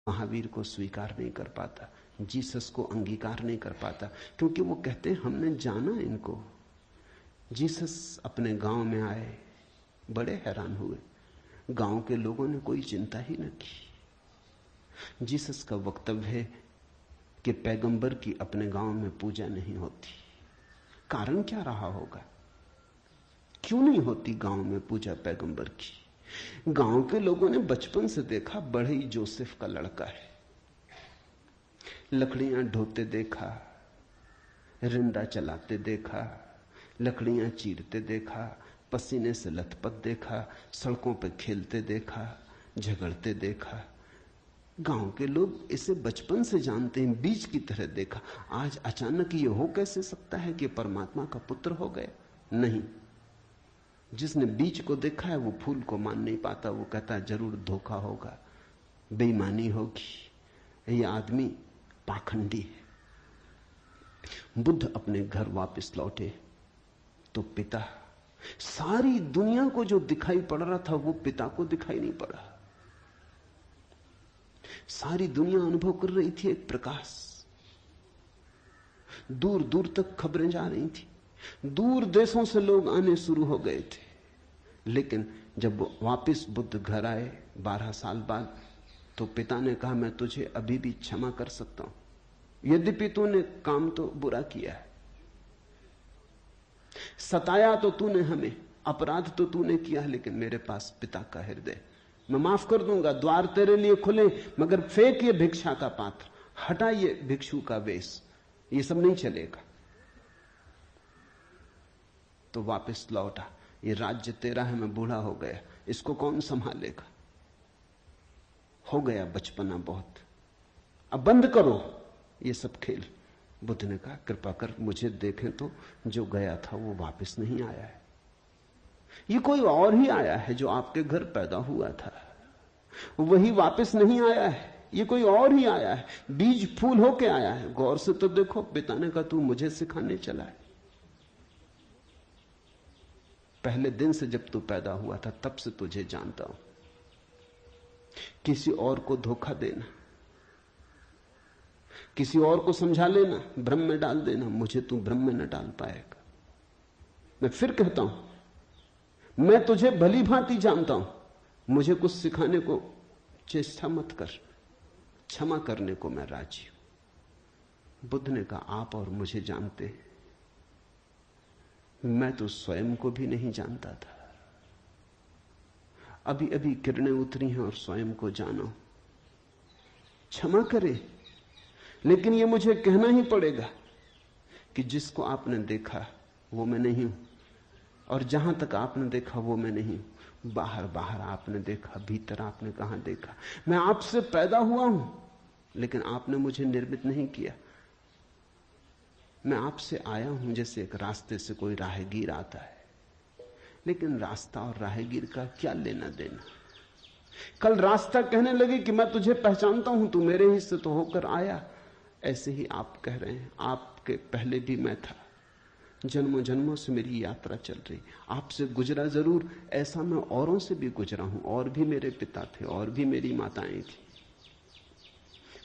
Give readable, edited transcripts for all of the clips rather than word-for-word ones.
महावीर को स्वीकार नहीं कर पाता, जीसस को अंगीकार नहीं कर पाता, क्योंकि वो कहते हैं हमने जाना इनको। जीसस अपने गांव में आए, बड़े हैरान हुए, गांव के लोगों ने कोई चिंता ही न की। जीसस का वक्तव्य है कि पैगंबर की अपने गांव में पूजा नहीं होती। कारण क्या रहा होगा, क्यों नहीं होती गांव में पूजा पैगंबर की? गांव के लोगों ने बचपन से देखा, बड़े ही जोसेफ का लड़का है, लकड़ियां ढोते देखा, रिंदा चलाते देखा, लकड़ियां चीरते देखा, पसीने से लथपथ देखा, सड़कों पर खेलते देखा, झगड़ते देखा। गांव के लोग इसे बचपन से जानते हैं, बीज की तरह देखा। आज अचानक ये हो कैसे सकता है कि परमात्मा का पुत्र हो गए? नहीं, जिसने बीज को देखा है वो फूल को मान नहीं पाता। वो कहता है जरूर धोखा होगा, बेईमानी होगी, ये आदमी पाखंडी है। बुद्ध अपने घर वापस लौटे तो पिता, सारी दुनिया को जो दिखाई पड़ रहा था वो पिता को दिखाई नहीं पड़ा। सारी दुनिया अनुभव कर रही थी एक प्रकाश, दूर दूर तक खबरें जा रही थी, दूर देशों से लोग आने शुरू हो गए थे। लेकिन जब वापस बुद्ध घर आए 12 साल बाद, तो पिता ने कहा मैं तुझे अभी भी क्षमा कर सकता हूं, यद्यपि तूने काम तो बुरा किया है, सताया तो तूने हमें, अपराध तो तूने किया, लेकिन मेरे पास पिता का हृदय, मैं माफ कर दूंगा, द्वार तेरे लिए खुले, मगर फेंक ये भिक्षा का पात्र, हटा ये भिक्षु का वेश, ये सब नहीं चलेगा। तो वापस लौटा, ये राज्य तेरा है, मैं बूढ़ा हो गया, इसको कौन संभालेगा? हो गया बचपना बहुत, अब बंद करो ये सब खेल। बुद्ध ने कहा कृपा कर मुझे देखें तो, जो गया था वो वापस नहीं आया है, ये कोई और ही आया है जो आपके घर पैदा हुआ था, वही वापस नहीं आया है, ये कोई और ही आया है, बीज फूल होके आया है। गौर से तो देखो। पिता ने कहा तू मुझे सिखाने चला है, पहले दिन से जब तू पैदा हुआ था तब से तुझे जानता हूं। किसी और को धोखा देना, किसी और को समझा लेना, भ्रम में डाल देना, मुझे तू भ्रम में न डाल पाएगा। मैं फिर कहता हूं, मैं तुझे भली भांति जानता हूं, मुझे कुछ सिखाने को चेष्टा मत कर, क्षमा करने को मैं राजी हूं। बुद्ध ने कहा आप और मुझे जानते हैं, मैं तो स्वयं को भी नहीं जानता था, अभी अभी किरणें उतरी हैं और स्वयं को जानो, क्षमा करे। लेकिन ये मुझे कहना ही पड़ेगा कि जिसको आपने देखा वो मैं नहीं हूं, और जहां तक आपने देखा वो मैं नहीं हूं। बाहर बाहर आपने देखा, भीतर आपने कहां देखा? मैं आपसे पैदा हुआ हूं, लेकिन आपने मुझे निर्मित नहीं किया। मैं आपसे आया हूं जैसे एक रास्ते से कोई राहगीर आता है, लेकिन रास्ता और राहगीर का क्या लेना देना? कल रास्ता कहने लगे कि मैं तुझे पहचानता हूं, तू मेरे हिस्से तो होकर आया। ऐसे ही आप कह रहे हैं आपके पहले भी मैं था, जन्मों जन्मों से मेरी यात्रा चल रही, आपसे गुजरा जरूर, ऐसा मैं औरों से भी गुजरा हूं, और भी मेरे पिता थे, और भी मेरी माताएं थी,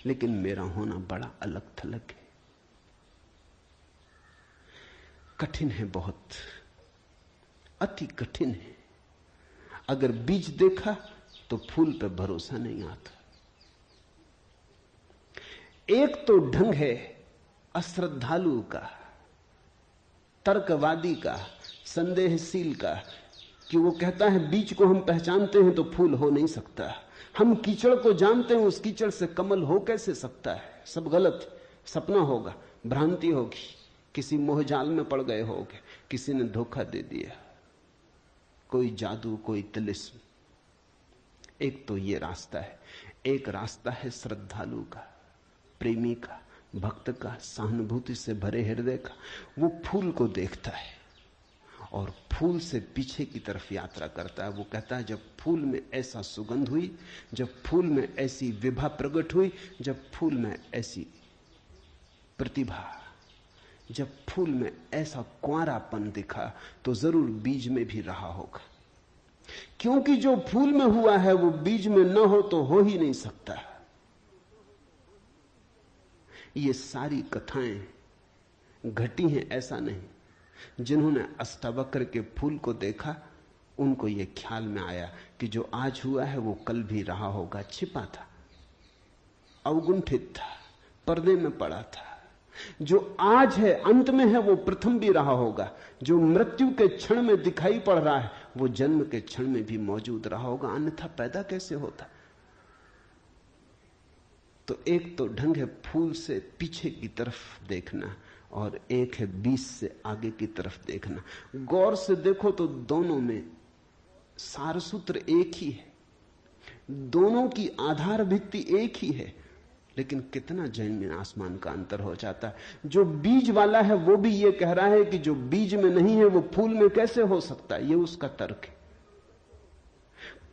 लेकिन मेरा होना बड़ा अलग थलग है, कठिन है, बहुत अति कठिन है। अगर बीज देखा तो फूल पे भरोसा नहीं आता। एक तो ढंग है अश्रद्धालु का, तर्कवादी का, संदेहशील का, कि वो कहता है बीज को हम पहचानते हैं तो फूल हो नहीं सकता, हम कीचड़ को जानते हैं उस कीचड़ से कमल हो कैसे सकता है, सब गलत, सपना होगा, भ्रांति होगी, किसी मोहजाल में पड़ गए होगे, किसी ने धोखा दे दिया, कोई जादू, कोई तिलिस्म। एक तो ये रास्ता है, एक रास्ता है श्रद्धालु का, प्रेमी का, भक्त का, सहानुभूति से भरे हृदय का। वो फूल को देखता है और फूल से पीछे की तरफ यात्रा करता है। वो कहता है जब फूल में ऐसा सुगंध हुई, जब फूल में ऐसी विभा प्रकट हुई, जब फूल में ऐसी प्रतिभा, जब फूल में ऐसा कुंवारापन दिखा, तो जरूर बीज में भी रहा होगा, क्योंकि जो फूल में हुआ है वो बीज में न हो तो हो ही नहीं सकता। ये सारी कथाएं घटी हैं ऐसा नहीं। जिन्होंने अष्टावक्र के फूल को देखा उनको यह ख्याल में आया कि जो आज हुआ है वो कल भी रहा होगा। छिपा था, अवगुंठित था, पर्दे में पड़ा था। जो आज है अंत में है वो प्रथम भी रहा होगा। जो मृत्यु के क्षण में दिखाई पड़ रहा है वो जन्म के क्षण में भी मौजूद रहा होगा, अन्यथा पैदा कैसे होता। तो एक तो ढंग है फूल से पीछे की तरफ देखना और एक है बीज से आगे की तरफ देखना। गौर से देखो तो दोनों में सारसूत्र एक ही है, दोनों की आधार भित्ति एक ही है, लेकिन कितना जमीन आसमान का अंतर हो जाता है। जो बीज वाला है वो भी ये कह रहा है कि जो बीज में नहीं है वो फूल में कैसे हो सकता है, ये उसका तर्क है।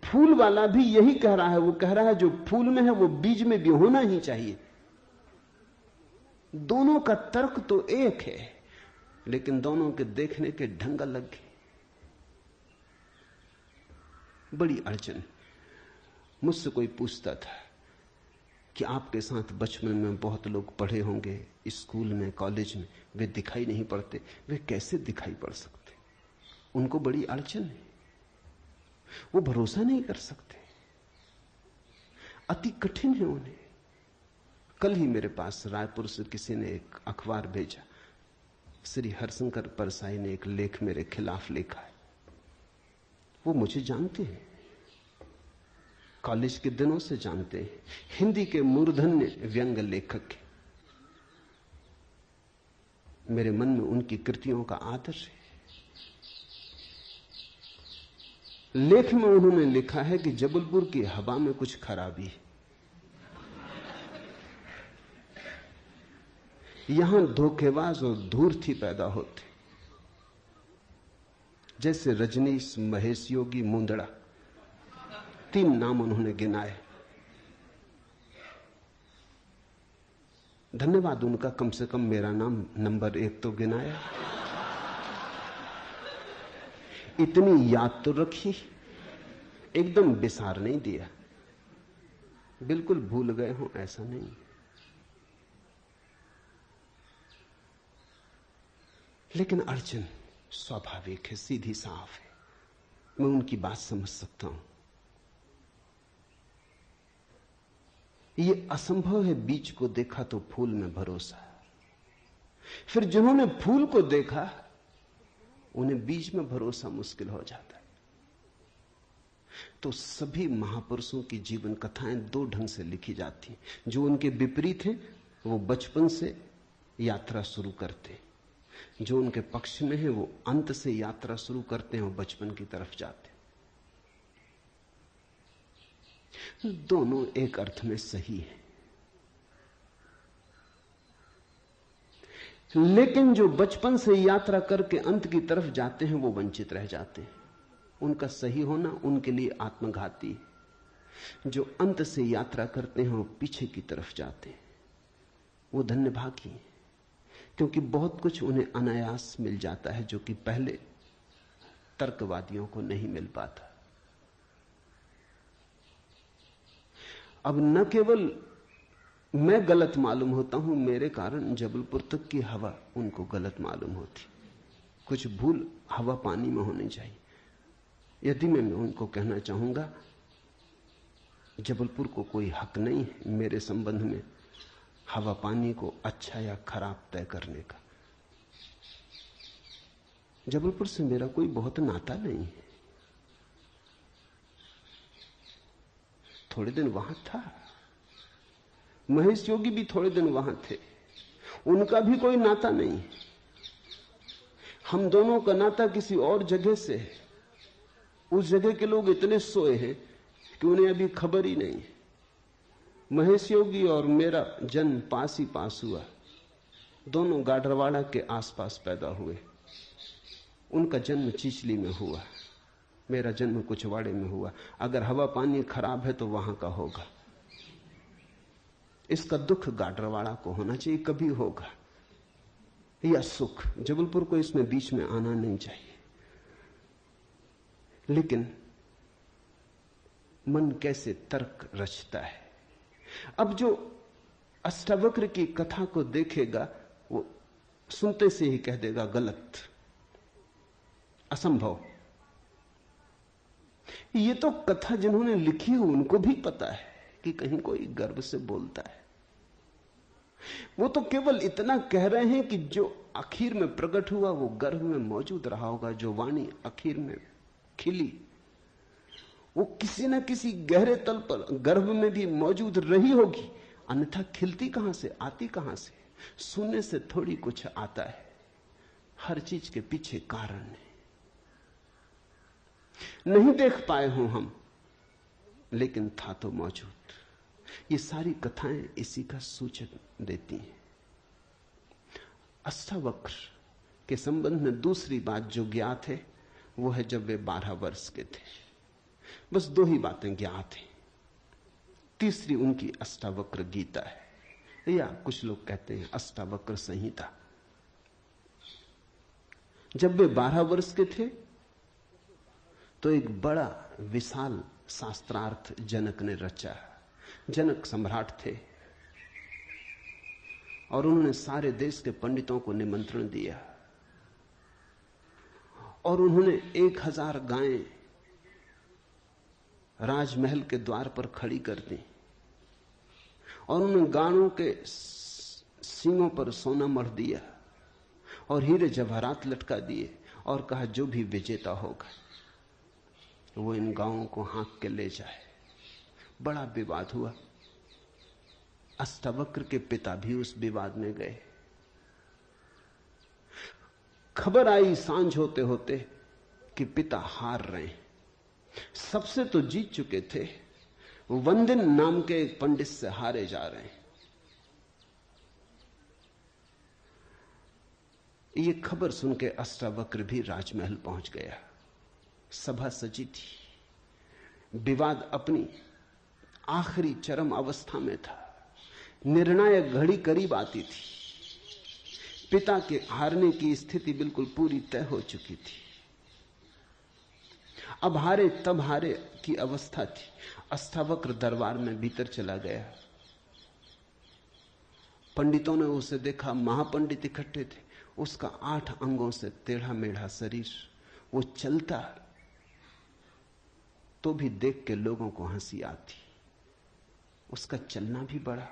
फूल वाला भी यही कह रहा है, वो कह रहा है जो फूल में है वो बीज में भी होना ही चाहिए। दोनों का तर्क तो एक है, लेकिन दोनों के देखने के ढंग अलग है। बड़ी अड़चन। मुझसे कोई पूछता था कि आपके साथ बचपन में बहुत लोग पढ़े होंगे, स्कूल में, कॉलेज में, वे दिखाई नहीं पड़ते। वे कैसे दिखाई पड़ सकते? उनको बड़ी अड़चन है, वो भरोसा नहीं कर सकते, अति कठिन है उन्हें। कल ही मेरे पास रायपुर से किसी ने एक अखबार भेजा, श्री हरिशंकर परसाई ने एक लेख मेरे खिलाफ लिखा है। वो मुझे जानते हैं, कॉलेज के दिनों से जानते हैं, हिंदी के मूर्धन्य व्यंग्य लेखक हैं। मेरे मन में उनकी कृतियों का आदर है। लेख में उन्होंने लिखा है कि जबलपुर की हवा में कुछ खराबी है, यहां धोखेबाज और धूर्त ही पैदा होते, जैसे रजनीश, महेश योगी, मुंदड़ा, 3 नाम उन्होंने गिनाए। धन्यवाद उनका, कम से कम मेरा नाम नंबर 1 तो गिनाया। इतनी याद तो रखी, एकदम बिसार नहीं दिया, बिल्कुल भूल गए हो ऐसा नहीं। लेकिन अड़चन स्वाभाविक है, सीधी साफ है, मैं उनकी बात समझ सकता हूं। यह असंभव है बीज को देखा तो फूल में भरोसा। फिर जिन्होंने फूल को देखा उन्हें बीज में भरोसा मुश्किल हो जाता है। तो सभी महापुरुषों की जीवन कथाएं 2 ढंग से लिखी जाती हैं। जो उनके विपरीत हैं वो बचपन से यात्रा शुरू करते हैं, जो उनके पक्ष में है वो अंत से यात्रा शुरू करते हैं और बचपन की तरफ जाते हैं। दोनों एक अर्थ में सही है, लेकिन जो बचपन से यात्रा करके अंत की तरफ जाते हैं वो वंचित रह जाते हैं। उनका सही होना उनके लिए आत्मघाती है। जो अंत से यात्रा करते हैं वो पीछे की तरफ जाते हैं, वो धन्यभागी हैं, क्योंकि बहुत कुछ उन्हें अनायास मिल जाता है जो कि पहले तर्कवादियों को नहीं मिल पाता। अब न केवल मैं गलत मालूम होता हूं, मेरे कारण जबलपुर तक की हवा उनको गलत मालूम होती। कुछ भूल हवा पानी में होनी चाहिए। यदि मैं उनको कहना चाहूंगा जबलपुर को कोई हक नहीं है मेरे संबंध में हवा पानी को अच्छा या खराब तय करने का। जबलपुर से मेरा कोई बहुत नाता नहीं है, थोड़े दिन वहां था, महेश योगी भी थोड़े दिन वहां थे, उनका भी कोई नाता नहीं। हम दोनों का नाता किसी और जगह से है। उस जगह के लोग इतने सोए हैं कि उन्हें अभी खबर ही नहीं। महेश योगी और मेरा जन्म पास ही पास हुआ, दोनों गाडरवाड़ा के आसपास पैदा हुए। उनका जन्म चिचली में हुआ, मेरा जन्म कुचवाड़े में हुआ। अगर हवा पानी खराब है तो वहां का होगा। इसका दुख गाडरवाड़ा को होना चाहिए, कभी होगा, या सुख। जबलपुर को इसमें बीच में आना नहीं चाहिए। लेकिन मन कैसे तर्क रचता है। अब जो अष्टावक्र की कथा को देखेगा, वो सुनते से ही कह देगा गलत, असंभव। ये तो कथा जिन्होंने लिखी है उनको भी पता है कि कहीं कोई गर्व से बोलता है। वो तो केवल इतना कह रहे हैं कि जो आखिर में प्रकट हुआ वो गर्भ में मौजूद रहा होगा। जो वाणी आखिर में खिली वो किसी न किसी गहरे तल पर गर्भ में भी मौजूद रही होगी, अन्यथा खिलती कहां से, आती कहां से? सुनने से थोड़ी कुछ आता है, हर चीज के पीछे कारण है। नहीं देख पाए हो हम, लेकिन था तो मौजूद। ये सारी कथाएं इसी का सूचक देती हैं। अष्टावक्र के संबंध में दूसरी बात जो ज्ञात है वो है जब वे 12 वर्ष के थे। बस 2 ही बातें ज्ञात हैं। तीसरी उनकी अष्टावक्र गीता है, या कुछ लोग कहते हैं अष्टावक्र संहिता। जब वे 12 वर्ष के थे तो एक बड़ा विशाल शास्त्रार्थ जनक ने रचा। जनक सम्राट थे और उन्होंने सारे देश के पंडितों को निमंत्रण दिया और उन्होंने 1000 गायें राजमहल के द्वार पर खड़ी कर दी और उन्होंने गायों के सींगों पर सोना मढ़ दिया और हीरे जवाहरात लटका दिए और कहा जो भी विजेता होगा वो इन गायों को हाँक के ले जाए। बड़ा विवाद हुआ। अष्टावक्र के पिता भी उस विवाद में गए। खबर आई सांझ होते होते कि पिता हार रहे हैं। सबसे तो जीत चुके थे, वंदिन नाम के एक पंडित से हारे जा रहे हैं। ये खबर सुन के अष्टावक्र भी राजमहल पहुंच गया। सभा सजी थी, विवाद अपनी आखिरी चरम अवस्था में था, निर्णायक घड़ी करीब आती थी। पिता के हारने की स्थिति बिल्कुल पूरी तय हो चुकी थी। अब हारे तब हारे की अवस्था थी। अष्टावक्र दरबार में भीतर चला गया। पंडितों ने उसे देखा, महापंडित इकट्ठे थे। उसका 8 अंगों से टेढ़ा मेढ़ा शरीर, वो चलता तो भी देख के लोगों को हंसी आती। उसका चलना भी बड़ा